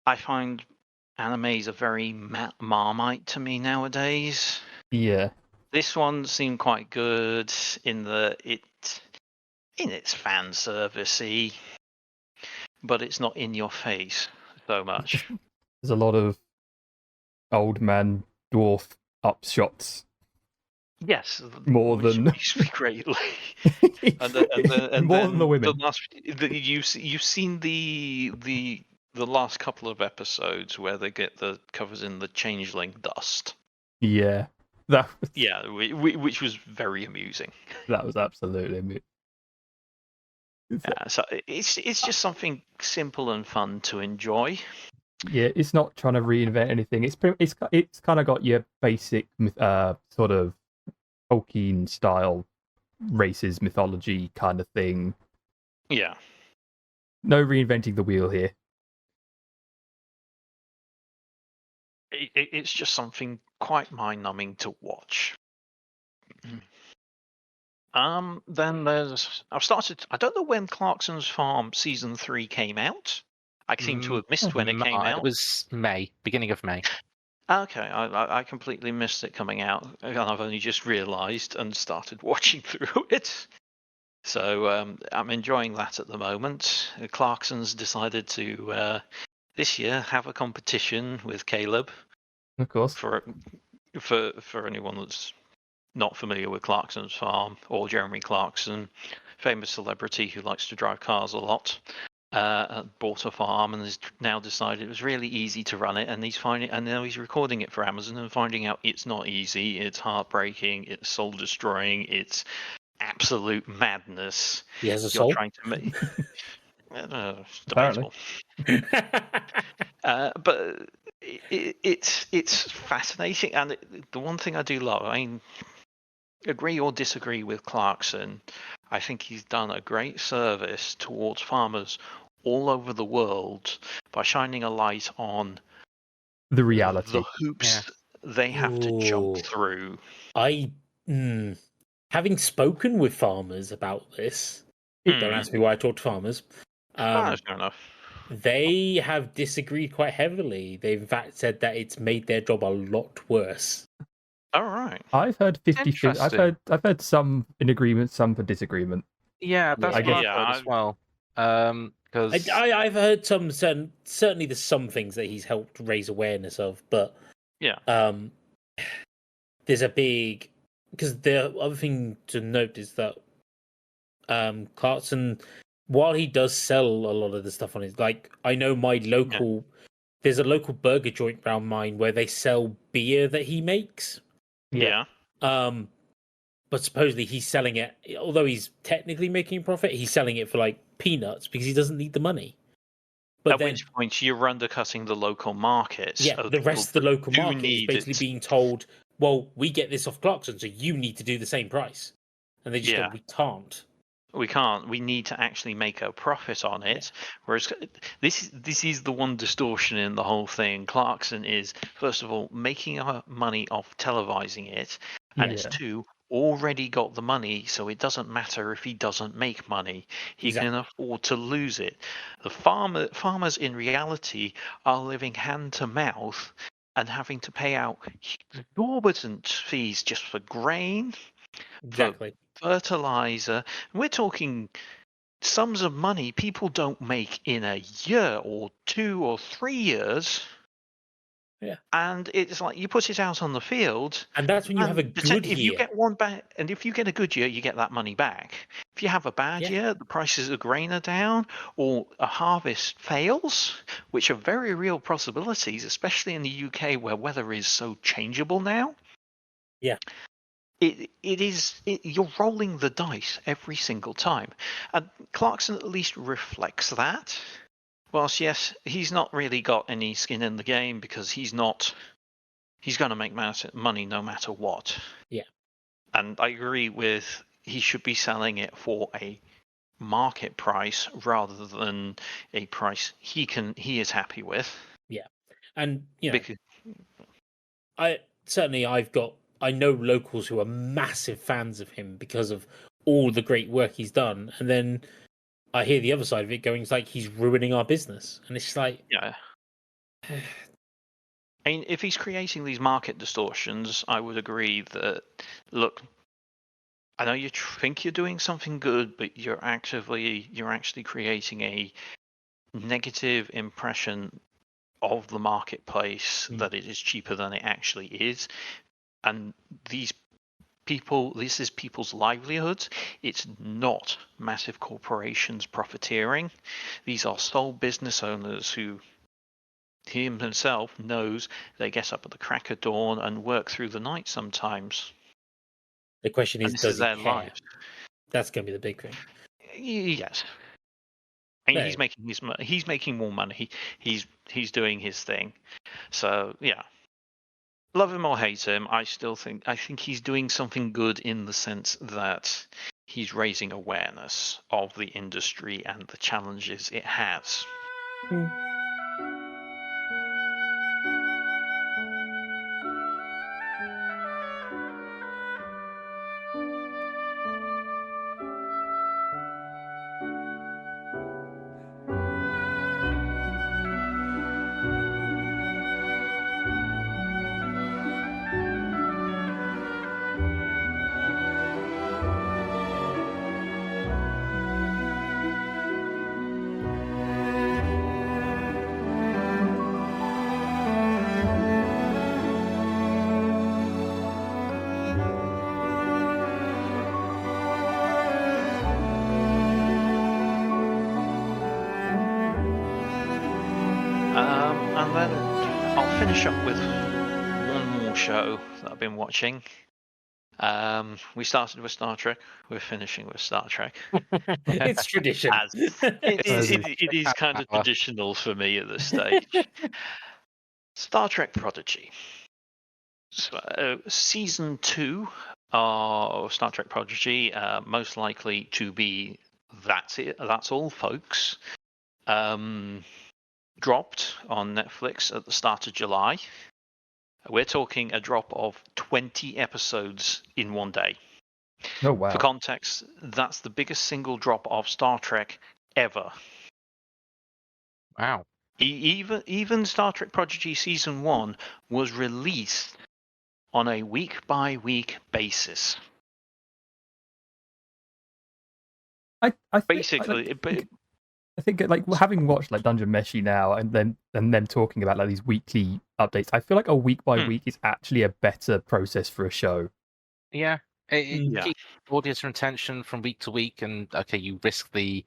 I find animes are very Marmite to me nowadays. Yeah. This one seemed quite good in its fan servicey, but it's not in your face so much. There's a lot of old man dwarf up shots. Yes, More which than- makes me greatly. And More then than the women. you've seen the last couple of episodes where they get the covers in the changeling dust. Yeah. That Which was very amusing. was absolutely amusing. So it's just something simple and fun to enjoy. Yeah, it's not trying to reinvent anything. It's kind of got your basic sort of Tolkien style races, mythology kind of thing. Yeah. No reinventing the wheel here. It's just something quite mind-numbing to watch. Then I've started. I don't know when Clarkson's Farm season 3 came out. I seem to have missed when it came out. It was May, beginning of May. Okay, I completely missed it coming out, and I've only just realised and started watching through it. So I'm enjoying that at the moment. Clarkson's decided to this year have a competition with Caleb. Of course. For anyone that's not familiar with Clarkson's Farm or Jeremy Clarkson, famous celebrity who likes to drive cars a lot, bought a farm and has now decided it was really easy to run it, and now he's recording it for Amazon and finding out it's not easy, it's heartbreaking, it's soul destroying, it's absolute madness. He has a You're soul. trying to make Apparently. but it's fascinating, and the one thing I do love, I mean, agree or disagree with Clarkson, I think he's done a great service towards farmers all over the world by shining a light on The reality. the hoops they have to jump Ooh. through. Having spoken with farmers about this, don't ask me why I talk to farmers. That's fair enough. They have disagreed quite heavily. They've in fact said that it's made their job a lot worse. All right. I've heard 50-50. I've heard some in agreement, some for disagreement. Yeah, that's I what guess- I've heard as well. Because I've heard some certainly there's some things that he's helped raise awareness of, but there's a big, because the other thing to note is that Clarkson, while he does sell a lot of the stuff on his, like, I know my local there's a local burger joint around mine where they sell beer that he makes. Yeah. but supposedly he's selling it. Although he's technically making a profit, he's selling it for like peanuts because he doesn't need the money. But At which point you're undercutting the local markets. Yeah, the rest of the local market is basically being told, well, we get this off Clarkson, so you need to do the same price. And they just go, we can't. We can't. We need to actually make a profit on it. Yeah. Whereas this is the one distortion in the whole thing. Clarkson is, first of all, making money off televising it, and it's two, already got the money, so it doesn't matter if he doesn't make money. He can afford to lose it. The farmers in reality are living hand to mouth and having to pay out exorbitant fees just for grain, for fertilizer. We're talking sums of money people don't make in a year or 2 or 3 years. Yeah, and it's like you put it out on the field, and that's when you have a good year. If you get one back, and if you get a good year, you get that money back. If you have a bad year, the prices of grain are down, or a harvest fails, which are very real possibilities, especially in the UK where weather is so changeable now. Yeah, you're rolling the dice every single time, and Clarkson at least reflects that. Whilst, yes, he's not really got any skin in the game because he's going to make money no matter what. Yeah. And I agree with he should be selling it for a market price rather than a price he is happy with. Yeah. And, I know locals who are massive fans of him because of all the great work he's done. And then I hear the other side of it going, it's like he's ruining our business. And it's just like... Yeah. I mean, if he's creating these market distortions, I would agree that, look, I know you think you're doing something good, but you're actually creating a negative impression of the marketplace that it is cheaper than it actually is. And this is people's livelihoods. It's not massive corporations profiteering. These are sole business owners who he himself knows they get up at the crack of dawn and work through the night sometimes. The question is, does he care? Lives. That's going to be the big thing. Yes. I mean, he's making more money. He's doing his thing. So yeah. Love him or hate him, I think he's doing something good in the sense that he's raising awareness of the industry and the challenges it has. And then I'll finish up with one more show that I've been watching. We started with Star Trek. We're finishing with Star Trek. It's tradition. It is kind of traditional for me at this stage. Star Trek Prodigy. So, season 2 of Star Trek Prodigy, most likely to be that's it. That's all, folks. Dropped on Netflix at the start of July. We're talking a drop of 20 episodes in one day. Oh, wow. For context, that's the biggest single drop of Star Trek ever. Wow. Even Star Trek Prodigy Season 1 was released on a week-by-week basis. I think like having watched like Dungeon Meshi now and them talking about like these weekly updates, I feel like a week by week is actually a better process for a show. Yeah, it keeps audience retention from week to week, and okay, you risk it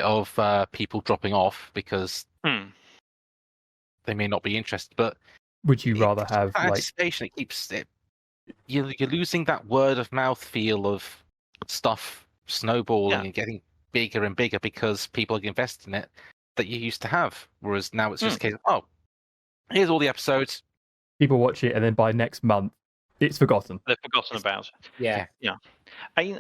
of people dropping off because they may not be interested. But would you rather have like anticipation? It keeps it you're losing that word of mouth feel of stuff snowballing Yeah. and getting bigger and bigger because people invest in it that you used to have. Whereas now it's just a case of, oh, here's all the episodes. People watch it, and then by next month, it's forgotten. They've forgotten about it. Yeah. I mean,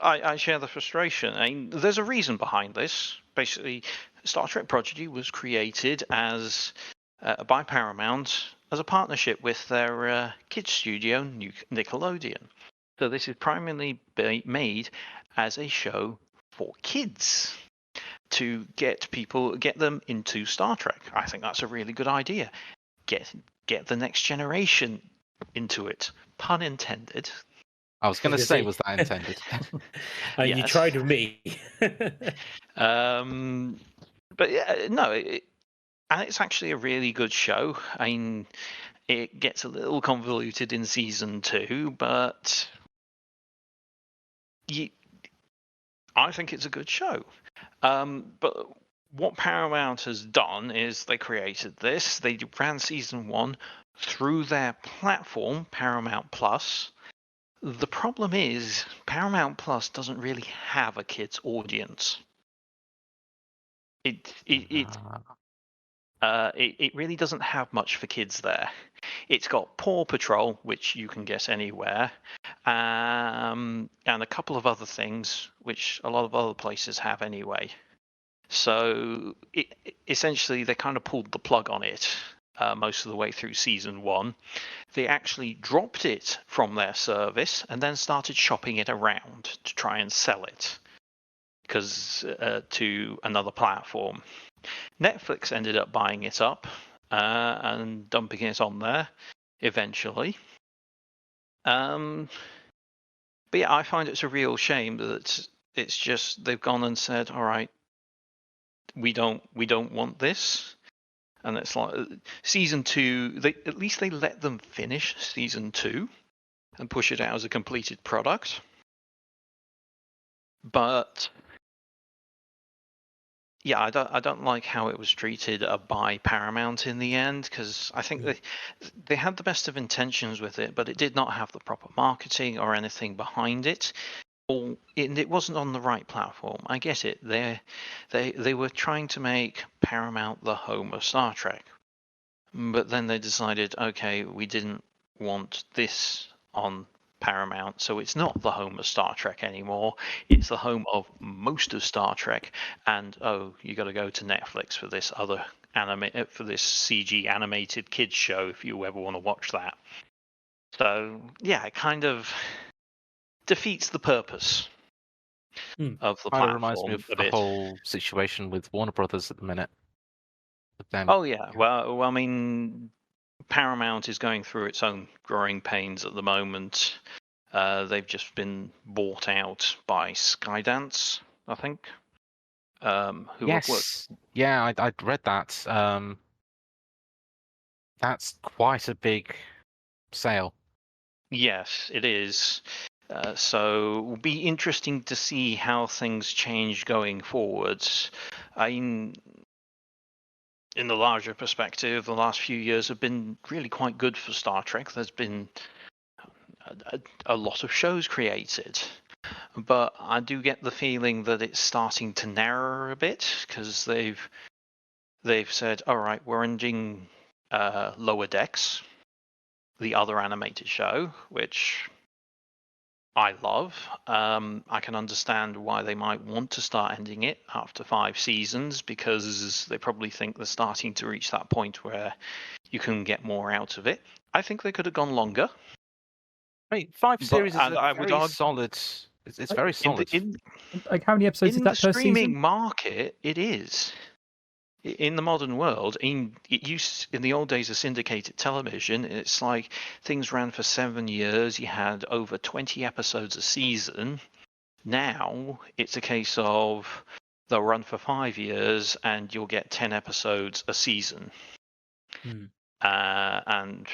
I share the frustration. I mean, there's a reason behind this. Basically, Star Trek Prodigy was created as by Paramount as a partnership with their kids studio, Nickelodeon. So this is primarily made as a show for kids to get them into Star Trek. I think that's a really good idea. Get the next generation into it. Pun intended. I was going to say, was that intended? You Yes. tried with me. But yeah, no, and it's actually a really good show. I mean, it gets a little convoluted in season 2, but I think it's a good show. But what Paramount has done is they created this. They ran season 1 through their platform, Paramount Plus. The problem is Paramount Plus doesn't really have a kids audience. It really doesn't have much for kids there. It's got Paw Patrol, which you can get anywhere, and a couple of other things which a lot of other places have anyway. So essentially they kind of pulled the plug on it most of the way through season 1. They actually dropped it from their service and then started shopping it around to try and sell it to another platform. Netflix ended up buying it up and dumping it on there eventually. But yeah, I find it's a real shame that it's just they've gone and said, all right, we don't want this. And it's like season 2, at least they let them finish season 2 and push it out as a completed product. But yeah, I don't like how it was treated by Paramount in the end, because I think they had the best of intentions with it, but it did not have the proper marketing or anything behind it. It wasn't on the right platform. I get it. They were trying to make Paramount the home of Star Trek, but then they decided, okay, we didn't want this on Paramount, so it's not the home of Star Trek anymore. It's the home of most of Star Trek, and you got to go to Netflix for this other for this CG animated kids show if you ever want to watch that. So yeah, it kind of defeats the purpose of the platform. It reminds me of the whole situation with Warner Brothers at the minute. Oh yeah, well, I mean, Paramount is going through its own growing pains at the moment. They've just been bought out by Skydance, I think. Yes, yeah, I'd read that. That's quite a big sale. Yes, it is. So it'll be interesting to see how things change going forwards. In the larger perspective, the last few years have been really quite good for Star Trek. There's been a lot of shows created, but I do get the feeling that it's starting to narrow a bit, because they've said, all right, we're ending Lower Decks, the other animated show, which I love. I can understand why they might want to start ending it after 5 seasons, because they probably think they're starting to reach that point where you can get more out of it. I think they could have gone longer. I mean, 5 series is very solid. It's very solid. Like, how many episodes is that per season? In the streaming market, it is. In the modern world, in the old days of syndicated television, it's like things ran for 7 years. You had over 20 episodes a season. Now it's a case of they'll run for 5 years and you'll get 10 episodes a season. And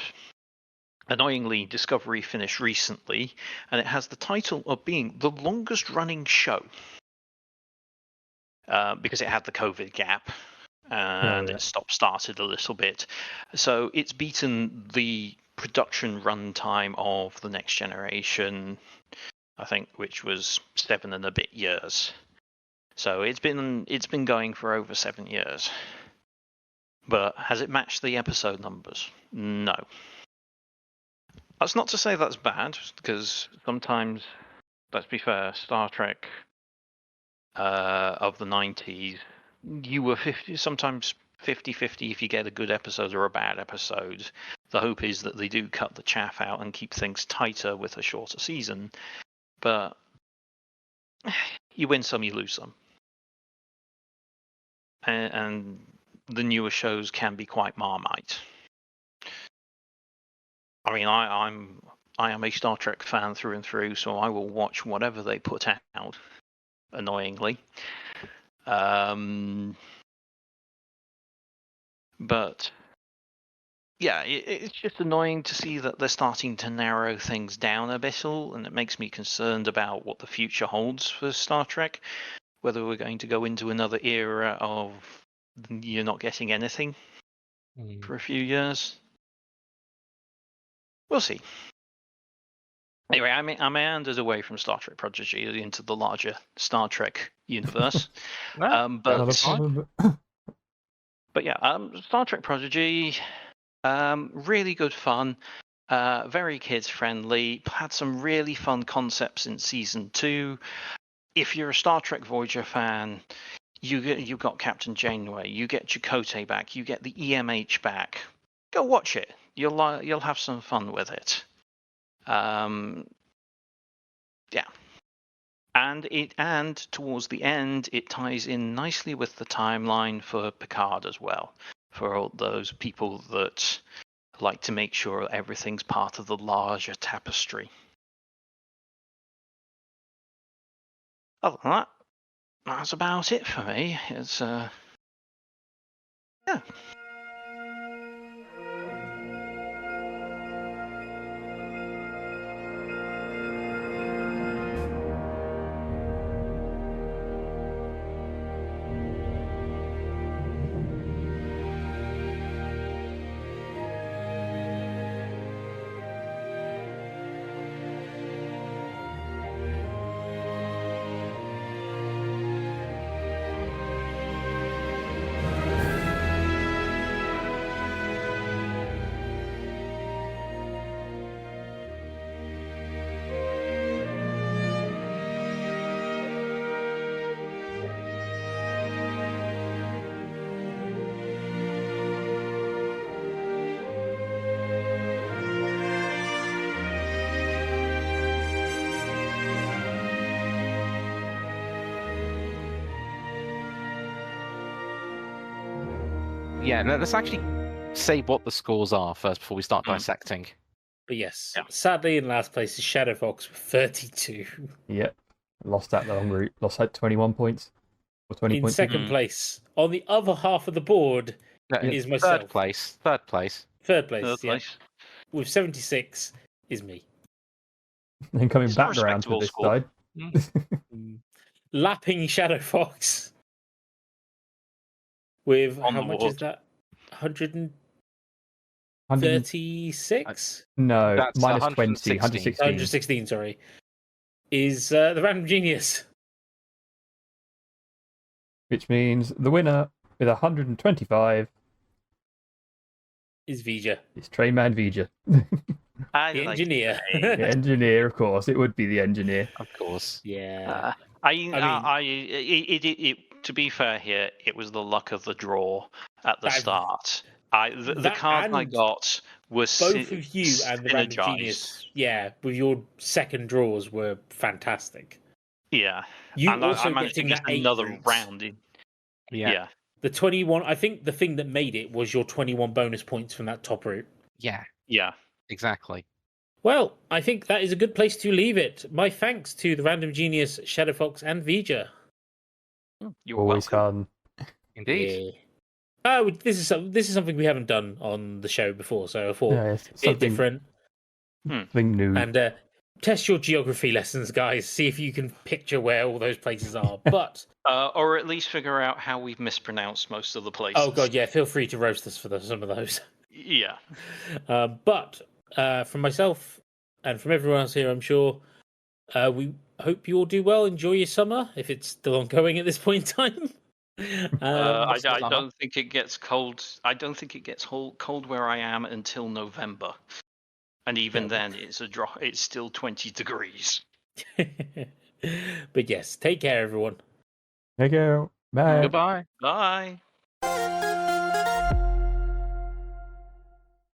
annoyingly, Discovery finished recently, and it has the title of being the longest running show because it had the COVID gap. And it started a little bit. So it's beaten the production runtime of the Next Generation, I think, which was 7 and a bit years. So it's been going for over 7 years. But has it matched the episode numbers? No. That's not to say that's bad, because sometimes, let's be fair, Star Trek of the 90s, you were sometimes 50-50 if you get a good episode or a bad episode. The hope is that they do cut the chaff out and keep things tighter with a shorter season. But you win some, you lose some. And the newer shows can be quite Marmite. I mean, I am a Star Trek fan through and through, so I will watch whatever they put out, annoyingly. But yeah, it's just annoying to see that they're starting to narrow things down a bit, and it makes me concerned about what the future holds for Star Trek. Whether we're going to go into another era of you're not getting anything for a few years. We'll see. Anyway, I meandered away from Star Trek Prodigy into the larger Star Trek universe. But yeah, Star Trek Prodigy, really good fun, very kids friendly. Had some really fun concepts in season 2. If you're a Star Trek Voyager fan, you got Captain Janeway, you get Chakotay back, you get the EMH back. Go watch it. You'll have some fun with it. Yeah. And towards the end, it ties in nicely with the timeline for Picard as well. For all those people that like to make sure everything's part of the larger tapestry. Other than that, that's about it for me. It's yeah. Yeah, let's actually say what the scores are first before we start dissecting. But yes, sadly in last place is Shadow Fox with 32. Yep. Lost that long route. Lost that 21 points. Or 20 In points. second place, on the other half of the board, is myself. Third place. Third place. With 76 is me. Then coming It's a back around to respectable this score. side. Lapping Shadow Fox. With On how the much board. is that? 136? No, That's minus 20. 116. 116. 116, sorry. Is the Random Genius. Which means the winner with 125 Is Vger. is Trainman Vger. The engineer. The engineer, of course. It would be the engineer. Of course. Yeah. To be fair here, it was the luck of the draw at the That- start. The that card I and got was Both of you and the Random synergized. Genius, with your second draws were fantastic. Yeah, You and also I managed to getting get that 8 another routes. round in. Yeah. The 21, I think the thing that made it was your 21 bonus points from that top route. Yeah, Yeah. exactly. Well, I think that is a good place to leave it. My thanks to the Random Genius, Shadow Fox, and Vger. You're Always welcome. Mm. fun. Indeed. Oh, this is something we haven't done on the show before, so I thought Yeah, it's bit something, different. something new. And test your geography lessons, guys. See if you can picture where all those places are. But Or at least figure out how we've mispronounced most of the places. oh god, yeah, feel free to roast us for some of those. Yeah. But from myself and from everyone else here, I'm sure, we hope you all do well. Enjoy your summer, if it's still ongoing at this point in time. I don't think it gets cold. I don't think it gets cold where I am until November, and even then, it's a drop. It's still 20 degrees. But yes, take care, everyone. Take care. Bye. Goodbye. Bye.